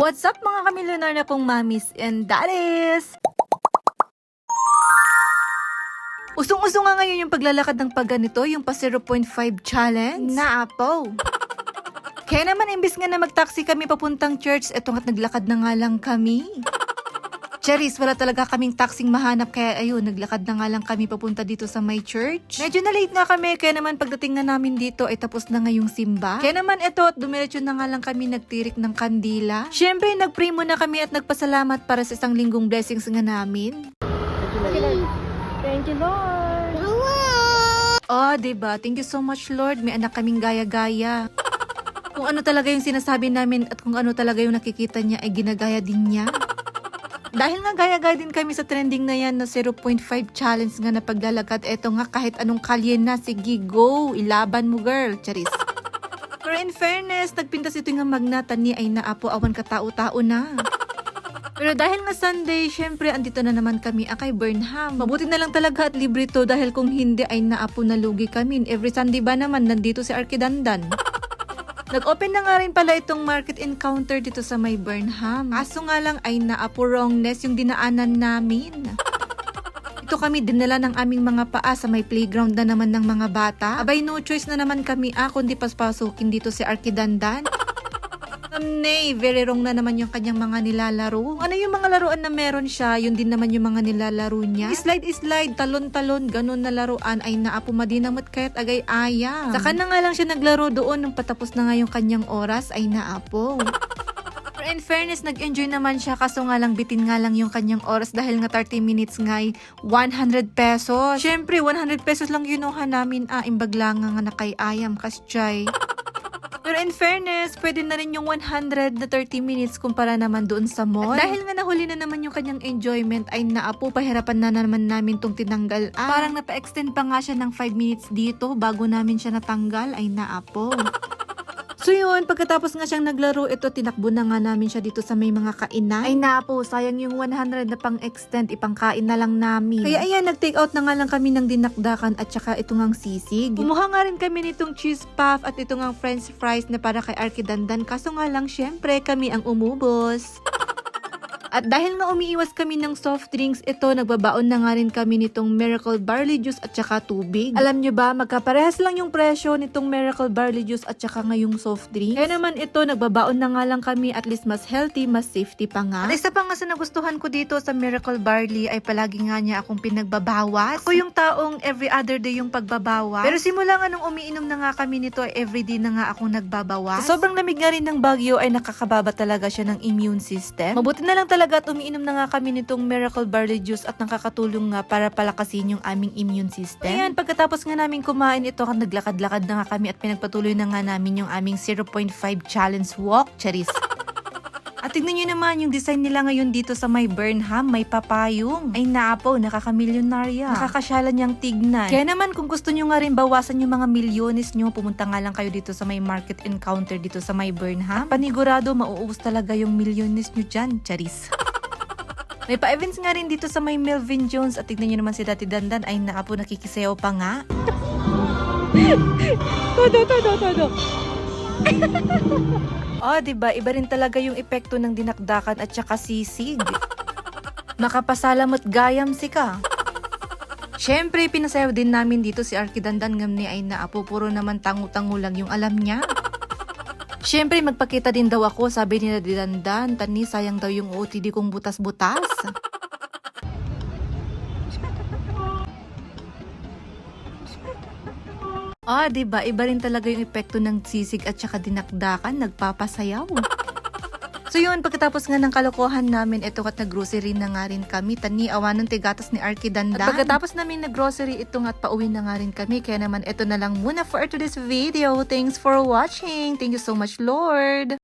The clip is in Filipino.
What's up mga kamilyonar na kong mamis and daddies? Usong-uso nga ngayon yung paglalakad ng pagganito, yung pa 0.5 challenge. Naapo. Kaya naman imbis nga na mag-taxi kami papuntang church, eto nga't naglakad na nga lang kami. Charis, wala talaga kaming taxing mahanap kaya ayun, naglakad na nga lang kami papunta dito sa my church. Medyo na late nga kami kaya naman pagdating na namin dito ay tapos na nga yung simba. Kaya naman eto at dumiretso na nga lang kami nagtirik ng kandila. Syempre nagpray muna kami at nagpasalamat para sa isang linggong blessings nga namin. Thank you, Lord. Oh, diba? Thank you so much, Lord. May anak kaming gaya-gaya. Kung ano talaga yung sinasabi namin at kung ano talaga yung nakikita niya ay ginagaya din niya. Dahil nga gaya-gaya din kami sa trending na yan na 0.5 challenge nga na paglalakad. Eto nga kahit anong kalye na, sige go, ilaban mo girl, charis. Pero in fairness, nagpintas ito nga magnatan ni ay naapo awan katao-tao na. Pero dahil nga Sunday, syempre andito na naman kami kay Burnham. Mabuti na lang talaga at libre to dahil kung hindi ay naapo na lugi kami. Every Sunday ba naman nandito si Arkidandan. Nag-open na nga rin pala itong market encounter dito sa may Burnham. Kaso nga lang ay naapo wrongness yung dinaanan namin. Ito kami dinala ng aming mga paa sa may playground na naman ng mga bata. Abay no choice na naman kami kundi paspasukin dito si Arkidandan. Nay, very wrong na naman yung kanyang mga nilalaro. Ano yung mga laruan na meron siya, yun din naman yung mga nilalaro niya. Slide, talon-talon, ganun na laruan ay naapo madinamot kaya't agay ayam. Saka na nga lang siya naglaro doon nung patapos na nga yung kanyang oras ay naapo. Pero in fairness, nag-enjoy naman siya kaso nga lang bitin nga lang yung kanyang oras dahil nga 30 minutes nga ay 100 pesos. Syempre, 100 pesos lang ginuha namin imbag lang nga nakay ayam kasjay. Pero in fairness, pwede na rin yung 100 na 30 minutes kumpara naman doon sa mall. At dahil nga nahuli na naman yung kanyang enjoyment, ay naapo, pahirapan na naman namin tong tinanggal. Parang napa-extend pa nga siya ng 5 minutes dito bago namin siya natanggal, ay naapo. So yun, pagkatapos nga siyang naglaro, ito tinakbo na nga namin siya dito sa may mga kainan. Ay napo, sayang yung 100 na pang-extend, ipangkain na lang namin. Kaya ayan, nag-take out na nga lang kami ng dinakdakan at saka ito ngang sisig. Kumuha nga rin kami nitong cheese puff at ito ngang french fries na para kay Arkidandan. Kaso nga lang, syempre, kami ang umubos. At dahil nga umiiwas kami ng soft drinks, ito nagbabaon na nga rin kami nitong Miracle Barley Juice at saka tubig. Alam nyo ba, magkaparehas lang yung presyo nitong Miracle Barley Juice at saka ngayong soft drinks. Kaya naman ito, nagbabaon na nga lang kami, at least mas healthy, mas safety pa nga. At isa pa nga sa nagustuhan ko dito sa Miracle Barley ay palagi nga niya akong pinagbabawas. Ako yung taong every other day yung pagbabawas. Pero simula nga nung umiinom na nga kami nito ay everyday na nga akong nagbabawas. Sa sobrang lamig nga rin ng Baguio ay nakakababa talaga siya ng immune system. Mabuti na lang talaga at umiinom na nga kami nitong Miracle Barley Juice at nakakatulong nga para palakasin yung aming immune system. Ayan, pagkatapos nga namin kumain ito, naglakad-lakad na nga kami at pinagpatuloy na nga namin yung aming 0.5 challenge walk. Charis. At tignan nyo naman yung design nila ngayon dito sa may Burnham, may papayong. Ay naapo, nakakamilyonarya. Nakakasyalan niyang tignan. Kaya naman kung gusto nyo nga rin bawasan yung mga milyones nyo, pumunta nga lang kayo dito sa may market encounter dito sa may Burnham. At panigurado, mauubos talaga yung milyones nyo dyan. Charis. May pa-events nga rin dito sa may Melvin Jones at tignan nyo naman si Dati Dandan ay naapo nakikisayaw pa nga. Todo. Oh, diba? Iba rin talaga yung epekto ng dinakdakan at saka sisig. Makapasalamot gayam si ka. Syempre, pinasayaw din namin dito si Arkidandan ngamni ay naapo, puro naman tangu-tangu lang yung alam niya. Syempre, magpakita din daw ako, sabi ni Dandan, tani sayang daw yung OOTD kong butas-butas. Diba? Iba rin talaga yung epekto ng sisig at saka dinakdakan, nagpapasayaw. So yun, pagkatapos nga ng kalokohan namin, ito at nag-grocery na nga rin kami. Tani, awan ng tigatas ni Arkidandan. At pagkatapos namin nag-grocery, ito nga at pauwi na nga rin kami. Kaya naman, ito na lang muna for today's video. Thanks for watching. Thank you so much, Lord.